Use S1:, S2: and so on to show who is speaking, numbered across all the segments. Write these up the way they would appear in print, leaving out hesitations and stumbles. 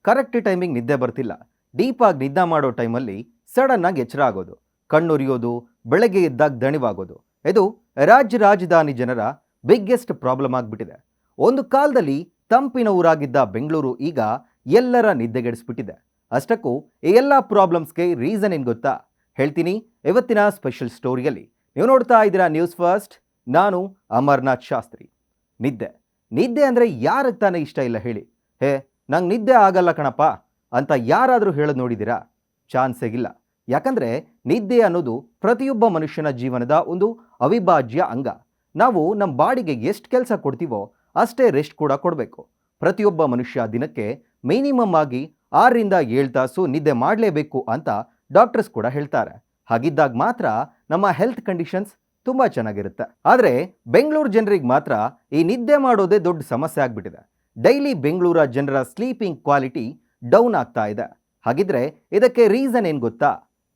S1: Correct timing ನಿದ್ದೆ ಬರ್ತಿಲ್ಲ. ಡೀಪಾಗಿ ನಿದ್ದೆ ಮಾಡೋ ಟೈಮಲ್ಲಿ ಸಡನ್ನಾಗಿ ಎಚ್ಚರ ಆಗೋದು, ಕಣ್ಣುರಿಯೋದು, ಬೆಳಗ್ಗೆ ಎದ್ದಾಗ ದಣಿವಾಗೋದು. ಇದು ರಾಜಧಾನಿ ಜನರ ಬಿಗ್ಗೆಸ್ಟ್ ಪ್ರಾಬ್ಲಮ್ ಆಗಿಬಿಟ್ಟಿದೆ. ಒಂದು ಕಾಲದಲ್ಲಿ ತಂಪಿನ ಊರಾಗಿದ್ದ ಬೆಂಗಳೂರು ಈಗ ಎಲ್ಲರ ನಿದ್ದೆಗೆಡಿಸ್ಬಿಟ್ಟಿದೆ. ಅಷ್ಟಕ್ಕೂ ಈ ಎಲ್ಲ ಪ್ರಾಬ್ಲಮ್ಸ್ಗೆ ರೀಸನ್ ಏನು ಗೊತ್ತಾ? ಹೇಳ್ತೀನಿ ಇವತ್ತಿನ ಸ್ಪೆಷಲ್ ಸ್ಟೋರಿಯಲ್ಲಿ. ನೀವು ನೋಡ್ತಾ ಇದ್ದೀರಾ ನ್ಯೂಸ್ ಫಸ್ಟ್. ನಾನು ಅಮರ್ನಾಥ್ ಶಾಸ್ತ್ರಿ. ನಿದ್ದೆ ಅಂದರೆ ಯಾರಿಗೆ ತಾನೇ ಇಷ್ಟ ಇಲ್ಲ ಹೇಳಿ? ನಂಗೆ ನಿದ್ದೆ ಆಗಲ್ಲ ಕಣಪ್ಪ ಅಂತ ಯಾರಾದರೂ ಹೇಳೋದು ನೋಡಿದ್ದೀರಾ? ಚಾನ್ಸೇ ಇಲ್ಲ. ಯಾಕಂದರೆ ನಿದ್ದೆ ಅನ್ನೋದು ಪ್ರತಿಯೊಬ್ಬ ಮನುಷ್ಯನ ಜೀವನದ ಒಂದು ಅವಿಭಾಜ್ಯ ಅಂಗ. ನಾವು ನಮ್ಮ ಬಾಡಿಗೆ ಎಷ್ಟು ಕೆಲಸ ಕೊಡ್ತೀವೋ ಅಷ್ಟೇ ರೆಸ್ಟ್ ಕೂಡ ಕೊಡಬೇಕು. ಪ್ರತಿಯೊಬ್ಬ ಮನುಷ್ಯ ದಿನಕ್ಕೆ ಮಿನಿಮಮ್ ಆಗಿ 6ರಿಂದ 7 ತಾಸು ನಿದ್ದೆ ಮಾಡಲೇಬೇಕು ಅಂತ ಡಾಕ್ಟರ್ಸ್ ಕೂಡ ಹೇಳ್ತಾರೆ. ಹಾಗಿದ್ದಾಗ ಮಾತ್ರ ನಮ್ಮ ಹೆಲ್ತ್ ಕಂಡೀಷನ್ಸ್ ತುಂಬ ಚೆನ್ನಾಗಿರುತ್ತೆ. ಆದರೆ ಬೆಂಗಳೂರು ಜನರಿಗೆ ಮಾತ್ರ ಈ ನಿದ್ದೆ ಮಾಡೋದೇ ದೊಡ್ಡ ಸಮಸ್ಯೆ ಆಗಿಬಿಟ್ಟಿದೆ. ಡೈಲಿ ಬೆಂಗಳೂರ ಜನರ ಸ್ಲೀಪಿಂಗ್ ಕ್ವಾಲಿಟಿ ಡೌನ್ ಆಗ್ತಾ ಇದೆ. ಹಾಗಿದ್ರೆ ಇದಕ್ಕೆ ರೀಸನ್ ಏನು ಗೊತ್ತಾ?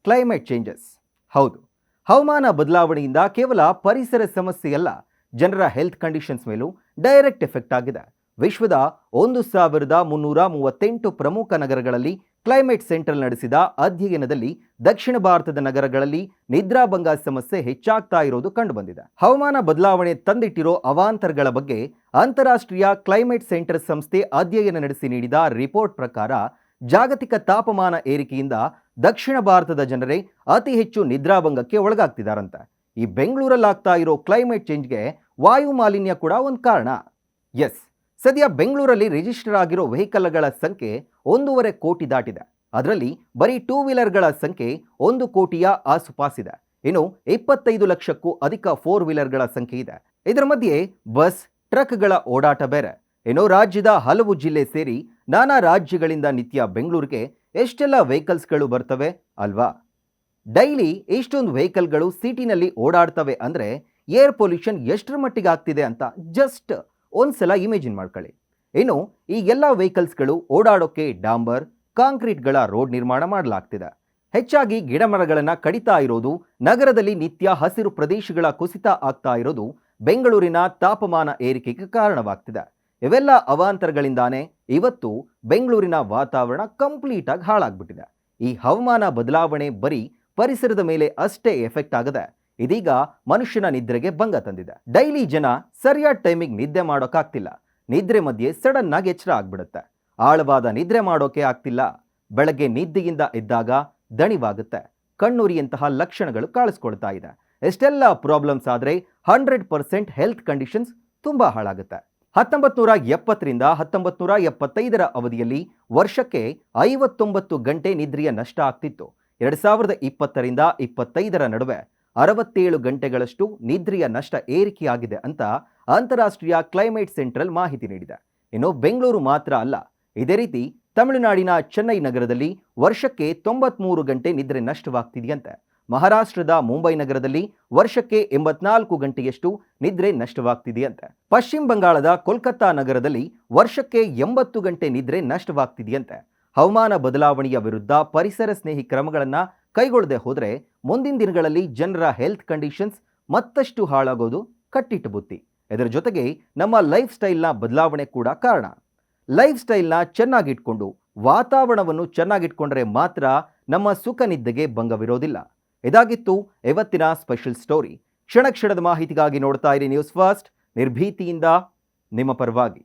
S1: Climate changes. ಹೌದು, ಹವಾಮಾನ ಬದಲಾವಣೆಯಿಂದ ಕೇವಲ ಪರಿಸರ ಸಮಸ್ಯೆಯಲ್ಲ, ಜನರ ಹೆಲ್ತ್ ಕಂಡೀಷನ್ಸ್ ಮೇಲೂ ಡೈರೆಕ್ಟ್ ಎಫೆಕ್ಟ್ ಆಗಿದೆ. ವಿಶ್ವದ 1338 ಪ್ರಮುಖ ನಗರಗಳಲ್ಲಿ ಕ್ಲೈಮೇಟ್ ಸೆಂಟರ್ ನಡೆಸಿದ ಅಧ್ಯಯನದಲ್ಲಿ ದಕ್ಷಿಣ ಭಾರತದ ನಗರಗಳಲ್ಲಿ ನಿದ್ರಾಭಂಗ ಸಮಸ್ಯೆ ಹೆಚ್ಚಾಗ್ತಾ ಇರೋದು ಕಂಡುಬಂದಿದೆ. ಹವಾಮಾನ ಬದಲಾವಣೆ ತಂದಿಟ್ಟಿರೋ ಅವಾಂತರಗಳ ಬಗ್ಗೆ ಅಂತಾರಾಷ್ಟ್ರೀಯ ಕ್ಲೈಮೇಟ್ ಸೆಂಟರ್ ಸಂಸ್ಥೆ ಅಧ್ಯಯನ ನಡೆಸಿ ನೀಡಿದ ರಿಪೋರ್ಟ್ ಪ್ರಕಾರ ಜಾಗತಿಕ ತಾಪಮಾನ ಏರಿಕೆಯಿಂದ ದಕ್ಷಿಣ ಭಾರತದ ಜನರೇ ಅತಿ ಹೆಚ್ಚು ನಿದ್ರಾಭಂಗಕ್ಕೆ ಒಳಗಾಗ್ತಿದಾರಂತೆ. ಈ ಬೆಂಗಳೂರಲ್ಲಾಗ್ತಾ ಇರೋ ಕ್ಲೈಮೇಟ್ ಚೇಂಜ್ಗೆ ವಾಯು ಮಾಲಿನ್ಯ ಕೂಡ ಒಂದು ಕಾರಣ. ಎಸ್, ಸದ್ಯ ಬೆಂಗಳೂರಲ್ಲಿ ರಿಜಿಸ್ಟರ್ ಆಗಿರೋ ವೆಹಿಕಲ್ಗಳ ಸಂಖ್ಯೆ 1.5 ಕೋಟಿ ದಾಟಿದೆ. ಅದರಲ್ಲಿ ಬರೀ 2 ವೀಲರ್ಗಳ ಸಂಖ್ಯೆ 1 ಕೋಟಿಯ ಆಸುಪಾಸಿದೆ. ಇನ್ನು 25 ಲಕ್ಷಕ್ಕೂ ಅಧಿಕ 4 ವೀಲರ್ಗಳ ಸಂಖ್ಯೆ ಇದೆ. ಇದರ ಮಧ್ಯೆ ಬಸ್, ಟ್ರಕ್ಗಳ ಓಡಾಟ ಬೇರೆ. ಇನ್ನು ರಾಜ್ಯದ ಹಲವು ಜಿಲ್ಲೆ ಸೇರಿ ನಾನಾ ರಾಜ್ಯಗಳಿಂದ ನಿತ್ಯ ಬೆಂಗಳೂರಿಗೆ ಎಷ್ಟೆಲ್ಲ ವೆಹಿಕಲ್ಸ್ಗಳು ಬರ್ತವೆ ಅಲ್ವಾ? ಡೈಲಿ ಇಷ್ಟೊಂದು ವೆಹಿಕಲ್ಗಳು ಸಿಟಿನಲ್ಲಿ ಓಡಾಡ್ತವೆ ಅಂದರೆ ಏರ್ ಪೊಲ್ಯೂಷನ್ ಎಷ್ಟರ ಮಟ್ಟಿಗೆ ಆಗ್ತಿದೆ ಅಂತ ಜಸ್ಟ್ ಒಂದ್ಸಲ ಇಮೇಜಿನ್ ಮಾಡ್ಕೊಳ್ಳಿ. ಇನ್ನು ಈ ಎಲ್ಲ ವೆಹಿಕಲ್ಸ್ಗಳು ಓಡಾಡೋಕ್ಕೆ ಡಾಂಬರ್, ಕಾಂಕ್ರೀಟ್ಗಳ ರೋಡ್ ನಿರ್ಮಾಣ ಮಾಡಲಾಗ್ತಿದೆ. ಹೆಚ್ಚಾಗಿ ಗಿಡಮರಗಳನ್ನು ಕಡಿತಾ ಇರೋದು, ನಗರದಲ್ಲಿ ನಿತ್ಯ ಹಸಿರು ಪ್ರದೇಶಗಳ ಕುಸಿತ ಆಗ್ತಾ ಇರೋದು ಬೆಂಗಳೂರಿನ ತಾಪಮಾನ ಏರಿಕೆಗೆ ಕಾರಣವಾಗ್ತಿದೆ. ಇವೆಲ್ಲ ಅವಾಂತರಗಳಿಂದಾನೇ ಇವತ್ತು ಬೆಂಗಳೂರಿನ ವಾತಾವರಣ ಕಂಪ್ಲೀಟ್ ಆಗಿ ಹಾಳಾಗ್ಬಿಟ್ಟಿದೆ. ಈ ಹವಾಮಾನ ಬದಲಾವಣೆ ಬರೀ ಪರಿಸರದ ಮೇಲೆ ಅಷ್ಟೇ ಎಫೆಕ್ಟ್ ಆಗದೆ ಇದೀಗ ಮನುಷ್ಯನ ನಿದ್ರೆಗೆ ಭಂಗ ತಂದಿದೆ. ಡೈಲಿ ಜನ ಸರಿಯಾದ ಟೈಮಿಗೆ ನಿದ್ದೆ ಮಾಡೋಕ್ಕಾಗ್ತಿಲ್ಲ. ನಿದ್ರೆ ಮಧ್ಯೆ ಸಡನ್ ಆಗಿ ಎಚ್ಚರ ಆಗ್ಬಿಡುತ್ತೆ. ಆಳವಾದ ನಿದ್ರೆ ಮಾಡೋಕೆ ಆಗ್ತಿಲ್ಲ. ಬೆಳಗ್ಗೆ ನಿದ್ದೆಯಿಂದ ಎದ್ದಾಗ ದಣಿವಾಗುತ್ತೆ, ಕಣ್ಣುರಿಯಂತಹ ಲಕ್ಷಣಗಳು ಕಾಣಿಸ್ಕೊಳ್ತಾ ಇದೆ. ಎಷ್ಟೆಲ್ಲ ಪ್ರಾಬ್ಲಮ್ಸ್ ಆದರೆ 100% ಹೆಲ್ತ್ ಕಂಡೀಷನ್ಸ್ ತುಂಬ ಹಾಳಾಗುತ್ತೆ. 1970ರಿಂದ 1975ರ ಅವಧಿಯಲ್ಲಿ ವರ್ಷಕ್ಕೆ 59 ಗಂಟೆ ನಿದ್ರೆಯ ನಷ್ಟ ಆಗ್ತಿತ್ತು. 2020ರಿಂದ 25ರ ನಡುವೆ 67 ಗಂಟೆಗಳಷ್ಟು ನಿದ್ರೆಯ ನಷ್ಟ ಏರಿಕೆಯಾಗಿದೆ ಅಂತ ಅಂತಾರಾಷ್ಟ್ರೀಯ ಕ್ಲೈಮೇಟ್ ಸೆಂಟ್ರಲ್ ಮಾಹಿತಿ ನೀಡಿದೆ. ಇನ್ನು ಬೆಂಗಳೂರು ಮಾತ್ರ ಅಲ್ಲ, ಇದೇ ರೀತಿ ತಮಿಳುನಾಡಿನ ಚೆನ್ನೈ ನಗರದಲ್ಲಿ ವರ್ಷಕ್ಕೆ 93 ಗಂಟೆ ನಿದ್ರೆ ನಷ್ಟವಾಗ್ತಿದೆಯಂತೆ. ಮಹಾರಾಷ್ಟ್ರದ ಮುಂಬೈ ನಗರದಲ್ಲಿ ವರ್ಷಕ್ಕೆ 84 ಗಂಟೆಯಷ್ಟು ನಿದ್ರೆ ನಷ್ಟವಾಗ್ತಿದೆಯಂತೆ. ಪಶ್ಚಿಮ ಬಂಗಾಳದ ಕೋಲ್ಕತ್ತಾ ನಗರದಲ್ಲಿ ವರ್ಷಕ್ಕೆ 80 ಗಂಟೆ ನಿದ್ರೆ ನಷ್ಟವಾಗ್ತಿದೆಯಂತೆ. ಹವಾಮಾನ ಬದಲಾವಣೆಯ ವಿರುದ್ಧ ಪರಿಸರ ಸ್ನೇಹಿ ಕ್ರಮಗಳನ್ನು ಕೈಗೊಳ್ಳದೆ ಹೋದರೆ ಮುಂದಿನ ದಿನಗಳಲ್ಲಿ ಜನರ ಹೆಲ್ತ್ ಕಂಡೀಷನ್ಸ್ ಮತ್ತಷ್ಟು ಹಾಳಾಗೋದು ಕಟ್ಟಿಟ್ಟು ಬುತ್ತಿ. ಇದರ ಜೊತೆಗೆ ನಮ್ಮ ಲೈಫ್ ಸ್ಟೈಲ್ನ ಬದಲಾವಣೆ ಕೂಡ ಕಾರಣ. ಲೈಫ್ ಸ್ಟೈಲ್ನ ಚೆನ್ನಾಗಿಟ್ಕೊಂಡು ವಾತಾವರಣವನ್ನು ಚೆನ್ನಾಗಿಟ್ಕೊಂಡ್ರೆ ಮಾತ್ರ ನಮ್ಮ ಸುಖ ನಿದ್ದೆಗೆ ಭಂಗವಿರೋದಿಲ್ಲ. ಇದಾಗಿತ್ತು ಇವತ್ತಿನ ಸ್ಪೆಷಲ್ ಸ್ಟೋರಿ. ಕ್ಷಣ ಕ್ಷಣದ ಮಾಹಿತಿಗಾಗಿ ನೋಡ್ತಾ ಇರಿ ನ್ಯೂಸ್ ಫಸ್ಟ್, ನಿರ್ಭೀತಿಯಿಂದ ನಿಮ್ಮ ಪರವಾಗಿ.